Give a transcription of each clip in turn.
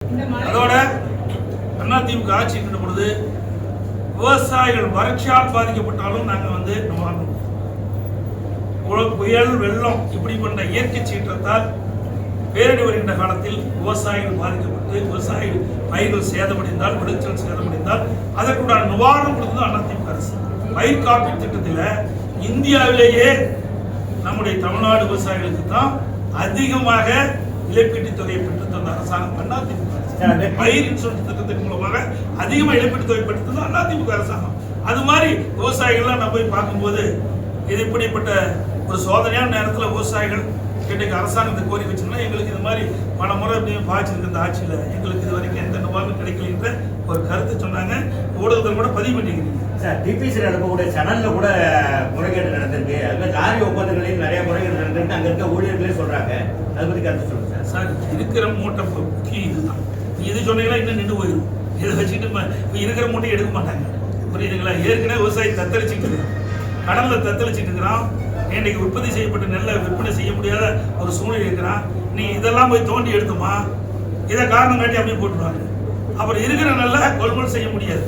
அதோட அதிமுக ஆட்சி இருக்கின்ற பொழுது விவசாயிகள் வறட்சியால் பாதிக்கப்பட்டாலும் நாங்கள் புயல் வெள்ளம் இப்படி கொண்ட இயற்கை சீற்றத்தால் பேரடி வருகின்ற காலத்தில் விவசாயிகள் பாதிக்கப்பட்டு விவசாயிகள் பயிர்கள் சேதமடைந்தால் விளைச்சல் சேதமடைந்தால் அதற்குண்டான நிவாரணம் கொடுத்தது அதிமுக அரசு. பயிர் காப்பீட்டு திட்டத்தில் இந்தியாவிலேயே நம்முடைய தமிழ்நாடு விவசாயிகளுக்கு தான் அதிகமாக இழப்பீட்டு தொகையை பெற்று தந்த அரசாங்கம் அதிமுக அரசு. பயிர் இன்சூரன்ஸ் திட்டத்தின் மூலமாக அதிகமாக இழப்பீட்டு தொகை பெற்று தந்த அதிமுக அரசாங்கம். அது மாதிரி விவசாயிகள்லாம் நான் போய் பார்க்கும்போது இது இப்படிப்பட்ட ஒரு சோதனையான நேரத்தில் விவசாயிகள் இன்றைக்கு அரசாங்கத்தை கோரி வச்சுன்னா எங்களுக்கு இது மாதிரி பல முறை பாய்ச்சிருக்கு இந்த ஆட்சியில் எங்களுக்கு இது வரைக்கும் எந்த நிவாரணம் கிடைக்கலன்ற ஒரு கருத்து சொன்னாங்க. ஊடகத்தில் கூட பதிவு பண்ணிக்கிறீங்க சார். டிபிசி நடக்கக்கூடிய சேனலில் கூட முறைகேடு நடந்திருக்கு. அதுமாதிரி லாரி ஒப்பந்தங்களையும் நிறைய முறைகேடு நடந்திருக்கு. அங்கே இருக்க ஊழியர்களே சொல்கிறாங்க. அதை பற்றி கருத்து சொல்லுங்கள் சார். சார் இருக்கிற மூட்டை முக்கியம் இதுதான். இது சொன்னீங்கன்னா இன்னும் நின்று போயிடும். இதை வச்சுக்கிட்டு இருக்கிற மூட்டையை எடுக்க மாட்டாங்க. புரியுதுங்களா? ஏற்கனவே விவசாயி தத்தளிச்சுட்டு கடலில் தத்தளிச்சுட்டு இருக்கிறான். இன்னைக்கு உற்பத்தி செய்யப்பட்ட நெல்லை விற்பனை செய்ய முடியாத ஒரு சூழ்நிலை இருக்கிறான். நீ இதெல்லாம் போய் தோண்டி எடுத்துமா, இதை காரணம் காட்டி அப்படியே போட்டுருவாங்க. அப்புறம் இருக்கிற நெல்லை கொள்முதல் செய்ய முடியாது.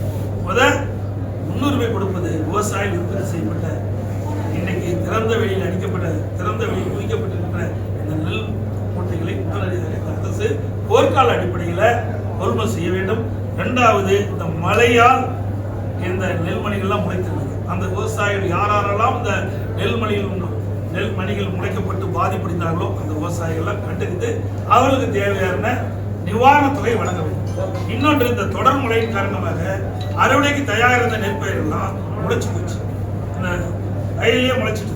முன்னுரிமை கொடுப்பது விவசாயம் உற்பத்தி செய்யப்பட்ட இன்னைக்கு திறந்த வெளியில் அடிக்கப்பட்ட திறந்த வெளியில் குவிக்கப்பட்டிருக்கிற இந்த நெல் மூட்டைகளை உடனடியாக அரசு போர்க்கால அடிப்படையில் கொள்முதல் செய்ய வேண்டும். இரண்டாவது, இந்த மழையால் இந்த நெல்மணிகள்லாம் முளைத்திருந்தது. அந்த விவசாயிகள் யாரெல்லாம் இந்த நெல்மணிகள் முளைக்கப்பட்டு பாதிப்படைந்தார்களோ அந்த விவசாயிகள்லாம் கண்டறிந்து அவர்களுக்கு தேவையான நிவாரணத் தொகை வழங்க வேண்டும். இன்னொன்று, இந்த தொடர் மழையின் காரணமாக அறுவடைக்கு தயாரிந்த நெற்பயிர்கள்லாம் முளைச்சு போச்சு. இந்த வயலிலே முளைச்சிட்டு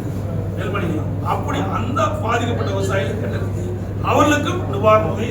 நெல்மணிகள்லாம் அப்படி அந்த பாதிக்கப்பட்ட விவசாயிகள் கண்டறிந்து அவர்களுக்கும் நிவாரண தொகை